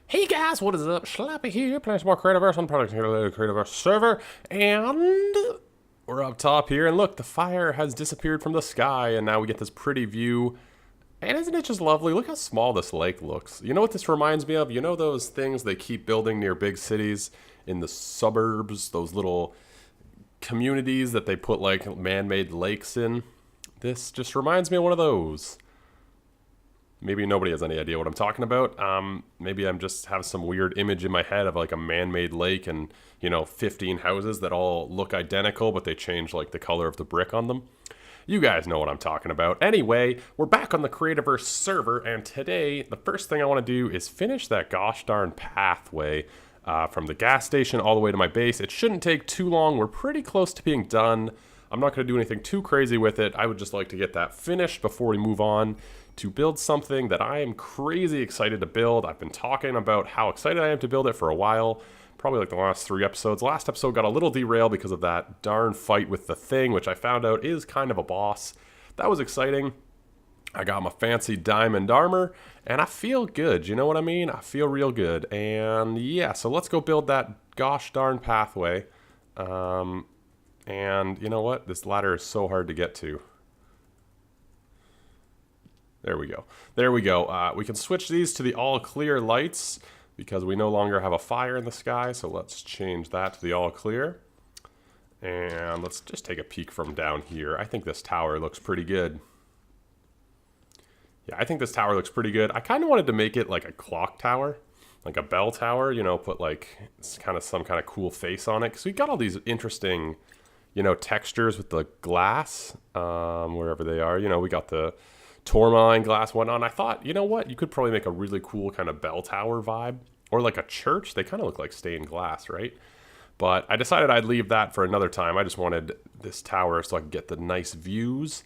Hey guys, what is up? Slappy here, playing some more Creativerse on Product Creativerse server, and we're up top here, and look, the fire has disappeared from the sky, and now we get this pretty view. And isn't it just lovely? Look how small this lake looks. You know what this reminds me of? You know those things they keep building near big cities in the suburbs, those little communities that they put like man-made lakes in? This just reminds me of one of those. Maybe nobody has any idea what I'm talking about. Maybe I'm just have some weird image in my head of like a man-made lake and, 15 houses that all look identical, but they change like the color of the brick on them. You guys know what I'm talking about. Anyway, we're back on the Creativerse server, and today the first thing I want to do is finish that gosh darn pathway from the gas station all the way to my base. It shouldn't take too long. We're pretty close to being done. I'm not going to do anything too crazy with it. I would just like to get that finished before we move on to build something that I am crazy excited to build. I've been talking about how excited I am to build it for a while, probably like the last 3 episodes. Last episode got a little derailed because of that darn fight with the thing, which I found out is kind of a boss. That was exciting. I got my fancy diamond armor, and I feel good, you know what I mean? I feel real good, and yeah, so let's go build that gosh darn pathway. And you know what? This ladder is so hard to get to. There we go. There we go. We can switch these to the all clear lights because we no longer have a fire in the sky. So let's change that to the all clear. And let's just take a peek from down here. I think this tower looks pretty good. Yeah, I think this tower looks pretty good. I kind of wanted to make it like a clock tower, like a bell tower, put like kind of some kind of cool face on it. Because we got all these interesting, textures with the glass, wherever they are. We got the tourmaline glass, whatnot. And I thought, you know what? You could probably make a really cool kind of bell tower vibe. Or like a church. They kind of look like stained glass, right? But I decided I'd leave that for another time. I just wanted this tower so I could get the nice views.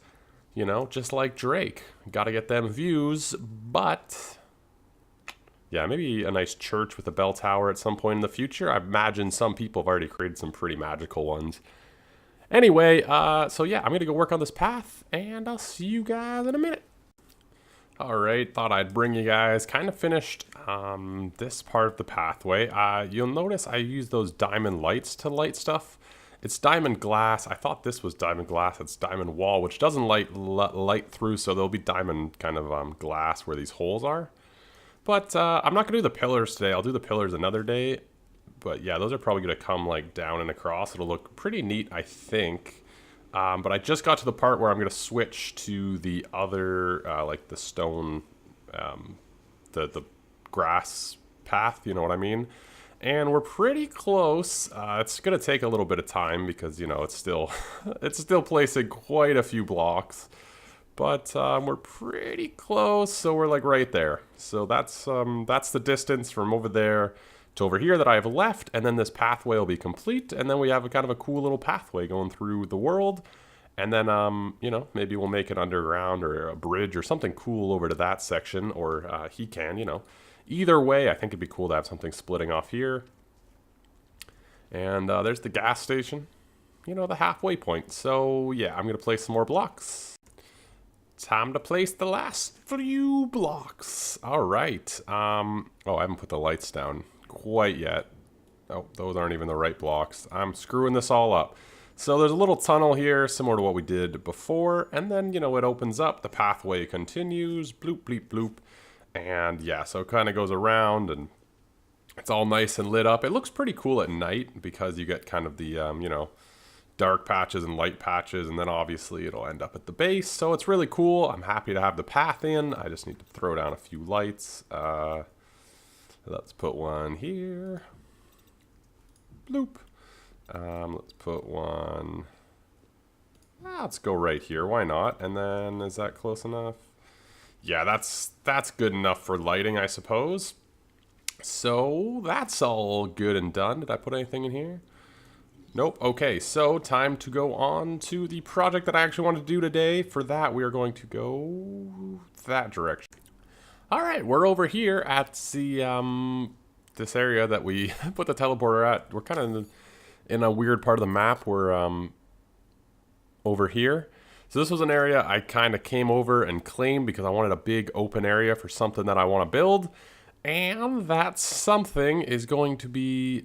Just like Drake. Gotta get them views. But yeah, maybe a nice church with a bell tower at some point in the future. I imagine some people have already created some pretty magical ones. Anyway, so yeah, I'm going to go work on this path, and I'll see you guys in a minute. Alright, thought I'd bring you guys, kind of finished this part of the pathway. You'll notice I use those diamond lights to light stuff. It's diamond glass. I thought this was diamond glass. It's diamond wall, which doesn't light through, so there'll be diamond kind of glass where these holes are. But I'm not going to do the pillars today. I'll do the pillars another day. But yeah, those are probably going to come like down and across. It'll look pretty neat, I think. But I just got to the part where I'm going to switch to the other, like the stone, the grass path, you know what I mean? And we're pretty close. It's going to take a little bit of time because, it's still, it's still placing quite a few blocks. But we're pretty close, so we're like right there. So that's the distance from over there to over here that I have left, and then this pathway will be complete, and then we have a kind of a cool little pathway going through the world, and then, maybe we'll make it underground or a bridge or something cool over to that section, or he can, Either way, I think it'd be cool to have something splitting off here. And there's the gas station, the halfway point. So, yeah, I'm going to place some more blocks. Time to place the last few blocks. All right. Oh, I haven't put the lights down quite yet. Oh, those aren't even the right blocks. I'm screwing this all up. So there's a little tunnel here, similar to what we did before. And then, it opens up. The pathway continues. Bloop, bleep, bloop. And yeah, so it kind of goes around and it's all nice and lit up. It looks pretty cool at night because you get kind of the, dark patches and light patches, and then obviously it'll end up at the base. So it's really cool. I'm happy to have the path in. I just need to throw down a few lights. Let's put one here. Bloop. Let's put one. Let's go right here. Why not? And then is that close enough? Yeah, that's good enough for lighting, I suppose. So that's all good and done. Did I put anything in here? Nope. Okay, so time to go on to the project that I actually want to do today. For that, we are going to go that direction. All right, we're over here at the this area that we put the teleporter at. We're kind of in a weird part of the map. We're over here. So this was an area I kind of came over and claimed because I wanted a big open area for something that I want to build. And that something is going to be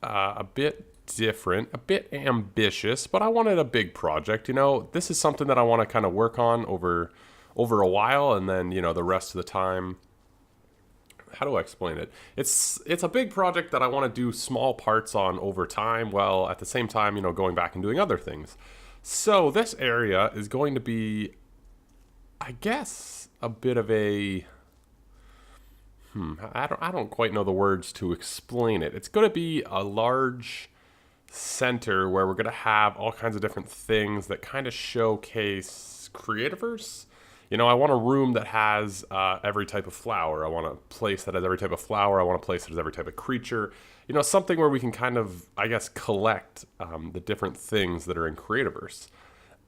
a bit different, a bit ambitious, but I wanted a big project. You know, this is something that I want to kind of work on over a while, and then, you know, the rest of the time, how do I explain it? It's a big project that I want to do small parts on over time, while at the same time, you know, going back and doing other things. So this area is going to be, I guess, a bit of a I don't quite know the words to explain it. It's going to be a large center where we're going to have all kinds of different things that kind of showcase Creativerse. You know, I want a room that has every type of flower. I want a place that has every type of flower. I want a place that has every type of creature. You know, something where we can kind of, I guess, collect the different things that are in Creativerse.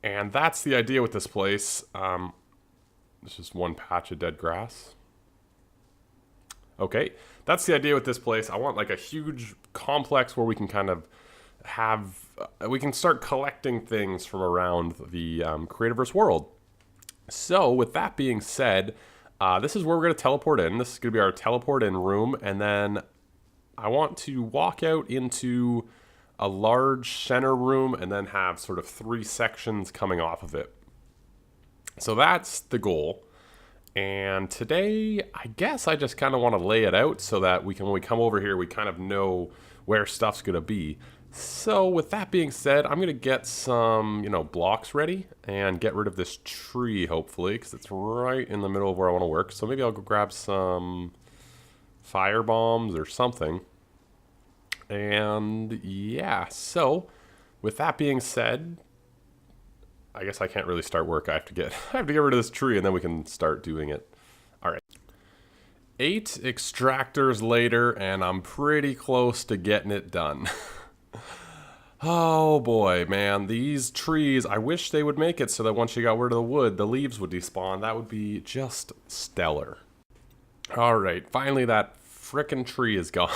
And that's the idea with this place. There's just one patch of dead grass. Okay, that's the idea with this place. I want like a huge complex where we can kind of have, we can start collecting things from around the Creativerse world. So with that being said, this is where we're going to teleport in. This is going to be our teleport in room. And then I want to walk out into a large center room and then have sort of 3 sections coming off of it. So that's the goal. And today, I guess I just kind of want to lay it out so that we can, when we come over here, we kind of know where stuff's going to be. So with that being said, I'm going to get some, you know, blocks ready and get rid of this tree, hopefully, because it's right in the middle of where I want to work. So maybe I'll go grab some fire bombs or something. And yeah, so with that being said, I guess I can't really start work. I have to get rid of this tree and then we can start doing it. All right. 8 extractors later and I'm pretty close to getting it done. Oh boy, man, these trees, I wish they would make it so that once you got rid of the wood, the leaves would despawn. That would be just stellar. All right, finally that frickin' tree is gone.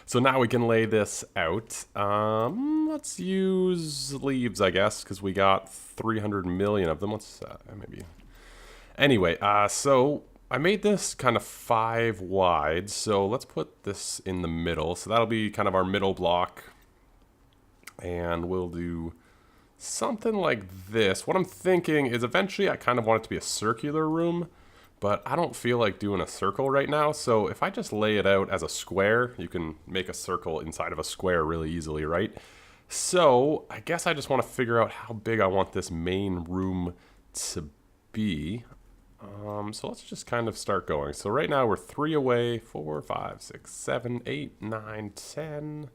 So now we can lay this out. Let's use leaves, I guess, because we got 300 million of them. Let's maybe. Anyway, so I made this kind of 5 wide. So let's put this in the middle. So that'll be kind of our middle block. And we'll do something like this. What I'm thinking is eventually I kind of want it to be a circular room. But I don't feel like doing a circle right now, so if I just lay it out as a square, you can make a circle inside of a square really easily, right? So I guess I just want to figure out how big I want this main room to be. So let's just kind of start going. So right now we're 3 away, 4, 5, 6, 7, 8, 9, 10,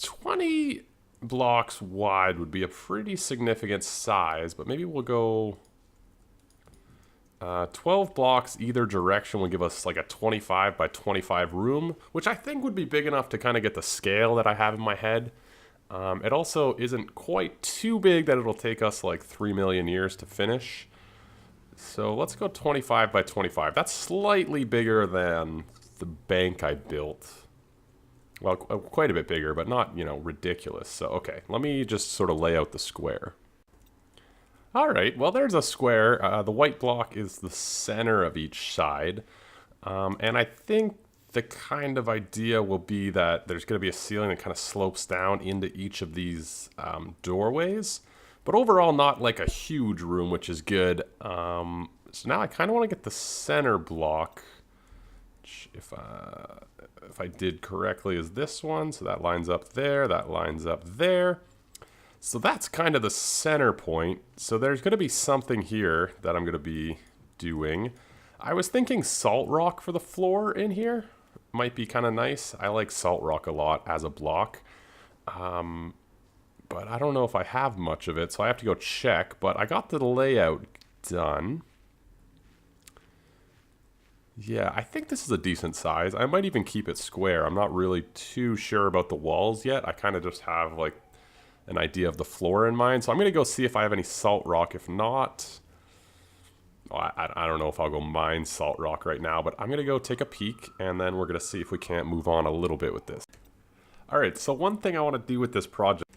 20 blocks wide would be a pretty significant size, but maybe we'll go 12 blocks either direction would give us like a 25 by 25 room, which I think would be big enough to kind of get the scale that I have in my head. It also isn't quite too big that it'll take us like 3 million years to finish. So let's go 25 by 25. That's slightly bigger than the bank I built. Well, quite a bit bigger, but not, you know, ridiculous. So, okay, let me just sort of lay out the square. All right, well, there's a square. The white block is the center of each side. And I think the kind of idea will be that there's going to be a ceiling that kind of slopes down into each of these doorways. But overall, not like a huge room, which is good. So now I kind of want to get the center block, which if I did correctly is this one. So that lines up there, that lines up there. So that's kind of the center point. So there's going to be something here that I'm going to be doing. I was thinking salt rock for the floor in here. Might be kind of nice. I like salt rock a lot as a block. But I don't know if I have much of it, so I have to go check. But I got the layout done. Yeah, I think this is a decent size. I might even keep it square. I'm not really too sure about the walls yet. I kind of just have like an idea of the floor in mind. So I'm going to go see if I have any salt rock. If not, I don't know if I'll go mine salt rock right now, but I'm going to go take a peek and then we're going to see if we can't move on a little bit with this. All right, so one thing I want to do with this project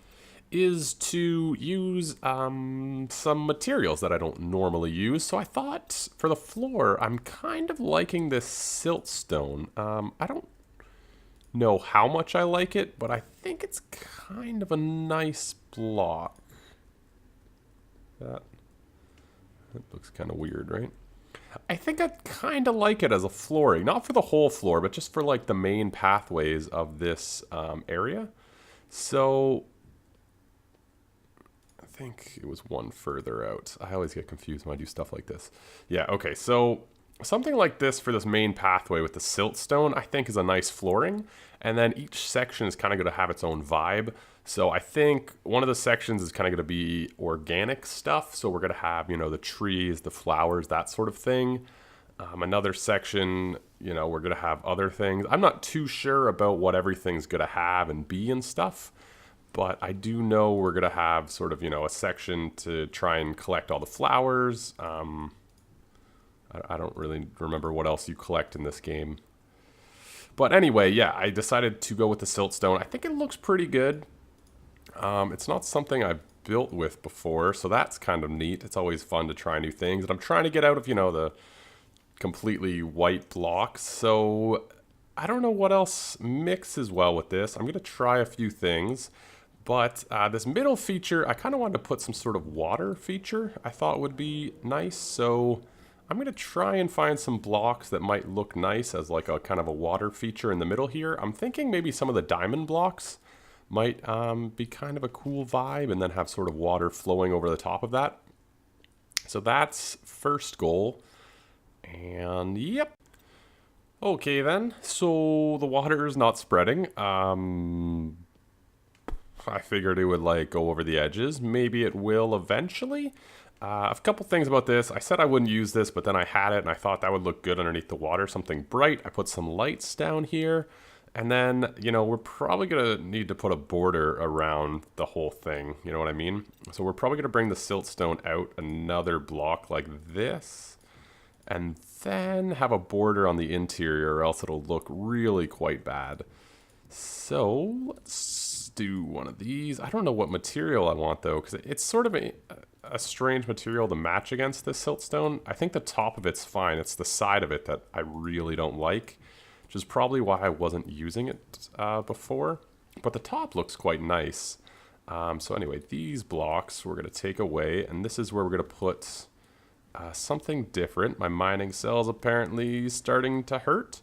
is to use some materials that I don't normally use. So I thought for the floor, I'm kind of liking this siltstone. I don't know how much I like it, but I think it's kind of a nice block. That looks kind of weird, right? I think I kind of like it as a flooring, not for the whole floor, but just for like the main pathways of this area. So I think it was one further out. I always get confused when I do stuff like this. Yeah, okay, so something like this for this main pathway with the siltstone, I think is a nice flooring. And then each section is kind of going to have its own vibe. So I think one of the sections is kind of going to be organic stuff. So we're going to have, you know, the trees, the flowers, that sort of thing. Another section, you know, we're going to have other things. I'm not too sure about what everything's going to have and be and stuff. But I do know we're going to have sort of, you know, a section to try and collect all the flowers. I don't really remember what else you collect in this game. But anyway, yeah, I decided to go with the siltstone. I think it looks pretty good. It's not something I've built with before, so that's kind of neat. It's always fun to try new things. And I'm trying to get out of, you know, the completely white blocks. So I don't know what else mixes well with this. I'm going to try a few things. But this middle feature, I kind of wanted to put some sort of water feature I thought would be nice. So I'm going to try and find some blocks that might look nice as like a kind of a water feature in the middle here. I'm thinking maybe some of the diamond blocks might be kind of a cool vibe and then have sort of water flowing over the top of that. So that's first goal. And yep. Okay then, so the water is not spreading. I figured it would like go over the edges. Maybe it will eventually. A couple things about this. I said I wouldn't use this, but then I had it and I thought that would look good underneath the water. Something bright. I put some lights down here. And then, you know, we're probably going to need to put a border around the whole thing. You know what I mean? So we're probably going to bring the siltstone out another block like this. And then have a border on the interior or else it'll look really quite bad. So let's do one of these. I don't know what material I want though, because it's sort of a strange material to match against this siltstone. I think the top of it's fine. It's the side of it that I really don't like, which is probably why I wasn't using it before. But the top looks quite nice. So anyway, these blocks we're going to take away, and this is where we're going to put something different. My mining cell's apparently starting to hurt.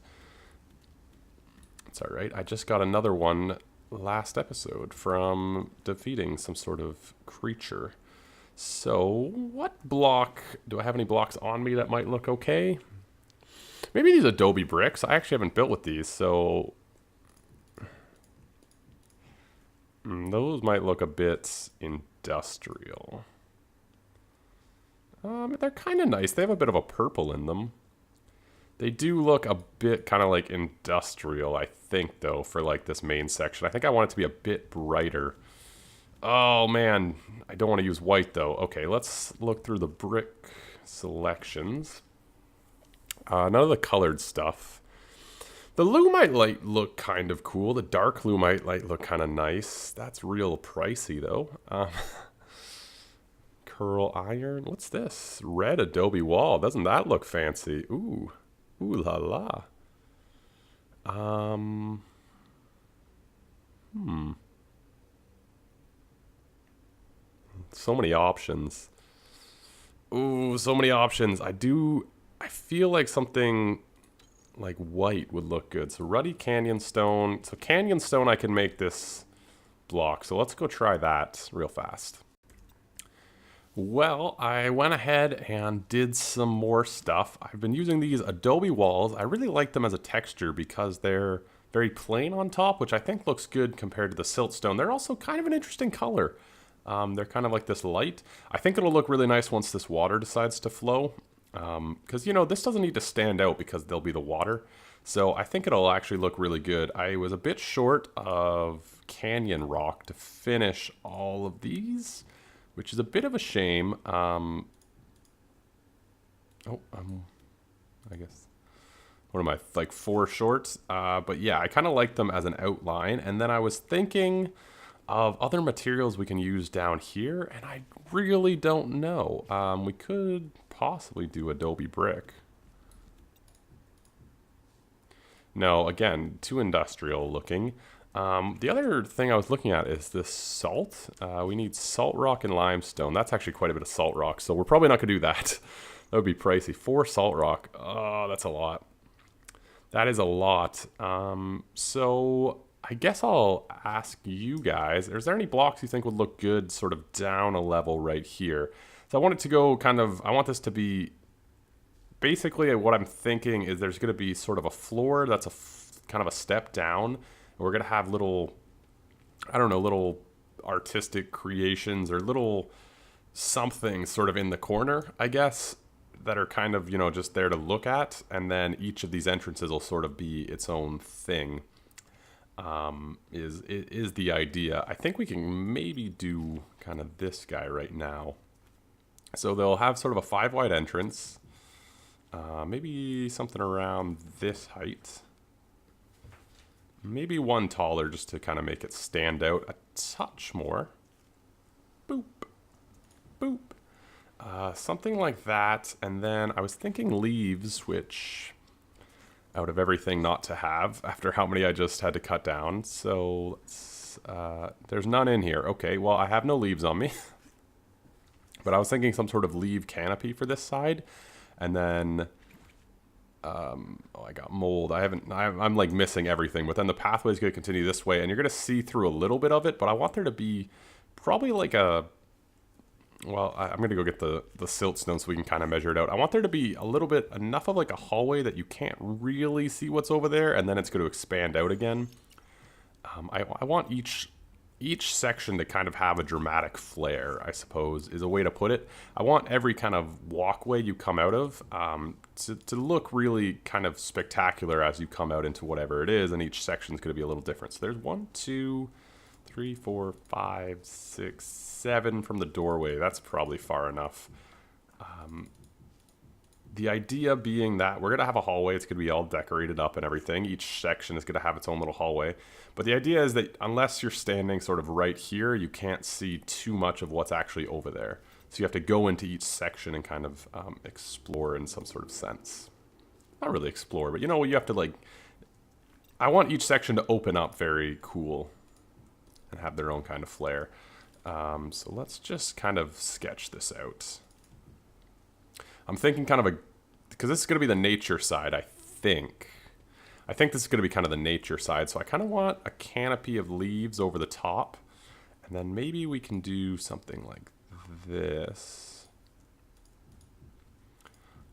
It's all right. I just got another one last episode from defeating some sort of creature. So what block, do I have any blocks on me that might look okay? Maybe these adobe bricks. I actually haven't built with these, so those might look a bit industrial. They're kind of nice. They have a bit of a purple in them. They do look a bit kind of like industrial, I think, though, for like this main section. I think I want it to be a bit brighter. Oh, man. I don't want to use white, though. Okay, let's look through the brick selections. None of the colored stuff. The lumite light look kind of cool. The dark lumite light look kind of nice. That's real pricey, though. Curl iron. What's this? Red adobe wall. Doesn't that look fancy? Ooh. Ooh la la. So many options. Ooh, so many options. I feel like something like white would look good. So ruddy canyon stone. So canyon stone I can make this block. So let's go try that real fast. Well, I went ahead and did some more stuff. I've been using these adobe walls. I really like them as a texture because they're very plain on top, which I think looks good compared to the siltstone. They're also kind of an interesting color. They're kind of like this light. I think it'll look really nice once this water decides to flow. Because, you know, this doesn't need to stand out because there'll be the water. So I think it'll actually look really good. I was a bit short of canyon rock to finish all of these, which is a bit of a shame. I guess, what am I, like 4 short? But yeah, I kind of like them as an outline. And then I was thinking of other materials we can use down here, and I really don't know. We could possibly do Adobe brick. No, again, too industrial looking. The other thing I was looking at is this salt. We need salt rock and limestone. That's actually quite a bit of salt rock, so we're probably not going to do that. That would be pricey. 4 salt rock. Oh, that's a lot. That is a lot. So I guess I'll ask you guys, is there any blocks you think would look good sort of down a level right here? So I want it to go kind of, I want this to be, basically what I'm thinking is there's going to be sort of a floor that's kind of a step down. And we're going to have little, I don't know, little artistic creations or little something sort of in the corner, I guess, that are kind of, you know, just there to look at. And then each of these entrances will sort of be its own thing, is the idea. I think we can maybe do kind of this guy right now. So they'll have sort of a 5 wide entrance, maybe something around this height. Maybe one taller just to kind of make it stand out a touch more. Boop. Boop. Something like that. And then I was thinking leaves, which out of everything not to have after how many I just had to cut down. So there's none in here. Okay, well, I have no leaves on me. But I was thinking some sort of leaf canopy for this side. And then oh, I got mold. I'm like missing everything, but then the pathway is going to continue this way and you're going to see through a little bit of it, but I want there to be probably like a, well, I'm going to go get the siltstone so we can kind of measure it out. I want there to be a little bit, enough of like a hallway that you can't really see what's over there, and then it's going to expand out again. I want each section to kind of have a dramatic flair, I suppose, is a way to put it. I want every kind of walkway you come out of to look really kind of spectacular as you come out into whatever it is, and each section is going to be a little different. So there's 1, 2, 3, 4, 5, 6, 7 from the doorway. That's probably far enough. The idea being that we're going to have a hallway. It's going to be all decorated up and everything. Each section is going to have its own little hallway. But the idea is that unless you're standing sort of right here, you can't see too much of what's actually over there. So you have to go into each section and kind of explore in some sort of sense. Not really explore, but you know, you have to like... I want each section to open up very cool and have their own kind of flair. So let's just kind of sketch this out. I'm thinking kind of a... because this is going to be the nature side, I think. I think this is going to be kind of the nature side. So I kind of want a canopy of leaves over the top. And then maybe we can do something like this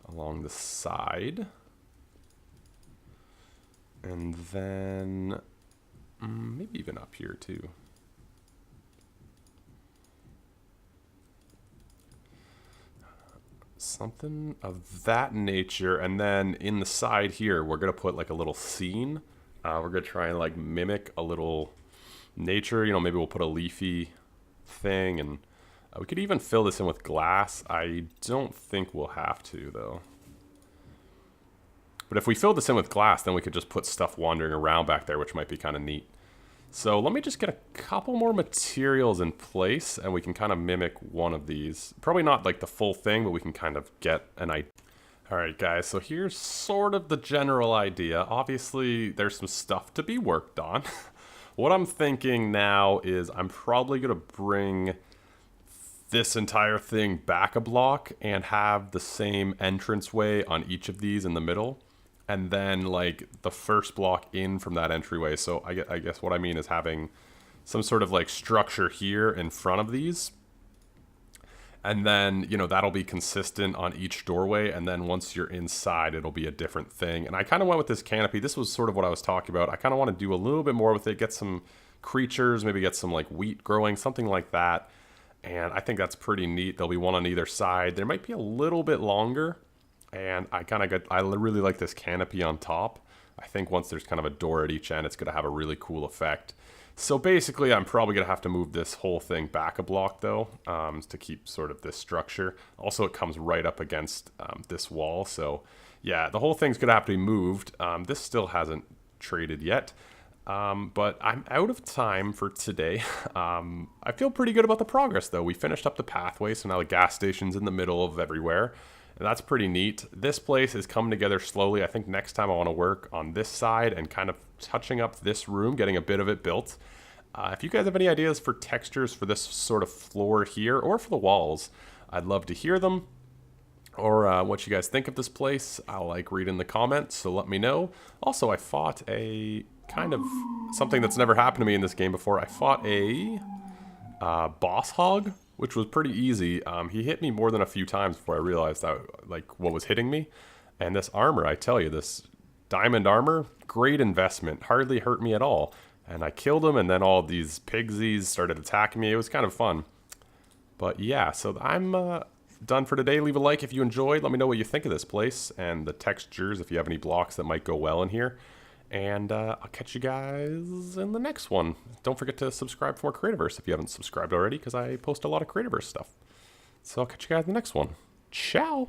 along the side. And then maybe even up here too. Something of that nature. And then in the side here, we're going to put like a little scene. We're going to try and like mimic a little nature. You know, maybe we'll put a leafy thing, and we could even fill this in with glass. I don't think we'll have to though. But if we fill this in with glass, then we could just put stuff wandering around back there, which might be kind of neat. So let me just get a couple more materials in place, and we can kind of mimic one of these. Probably not like the full thing, but we can kind of get an idea. All right, guys, so here's sort of the general idea. Obviously, there's some stuff to be worked on. What I'm thinking now is I'm probably going to bring this entire thing back a block and have the same entranceway on each of these in the middle. And then like the first block in from that entryway. So I guess what I mean is having some sort of like structure here in front of these. And then, you know, that'll be consistent on each doorway. And then once you're inside, it'll be a different thing. And I kind of went with this canopy. This was sort of what I was talking about. I kind of want to do a little bit more with it, get some creatures, maybe get some like wheat growing, something like that. And I think that's pretty neat. There'll be one on either side. There might be a little bit longer. And I really like this canopy on top. I think once there's kind of a door at each end, it's going to have a really cool effect. So basically, I'm probably going to have to move this whole thing back a block, though, to keep sort of this structure. Also, it comes right up against this wall. So yeah, the whole thing's going to have to be moved. This still hasn't traded yet. But I'm out of time for today. I feel pretty good about the progress, though. We finished up the pathway, so now the gas station's in the middle of everywhere. And that's pretty neat. This place is coming together slowly. I think next time I want to work on this side and kind of touching up this room, getting a bit of it built. If you guys have any ideas for textures for this sort of floor here or for the walls, I'd love to hear them. Or what you guys think of this place. I like reading the comments, so let me know. Also, I fought a kind of something that's never happened to me in this game before. I fought a boss hog, which was pretty easy. He hit me more than a few times before I realized that, like, what was hitting me. And this armor, I tell you, this diamond armor, great investment. Hardly hurt me at all. And I killed him, and then all these pigsies started attacking me. It was kind of fun. But yeah, so I'm done for today. Leave a like if you enjoyed. Let me know what you think of this place and the textures, if you have any blocks that might go well in here. And I'll catch you guys in the next one. Don't forget to subscribe for more Creativerse if you haven't subscribed already, because I post a lot of Creativerse stuff. So I'll catch you guys in the next one. Ciao!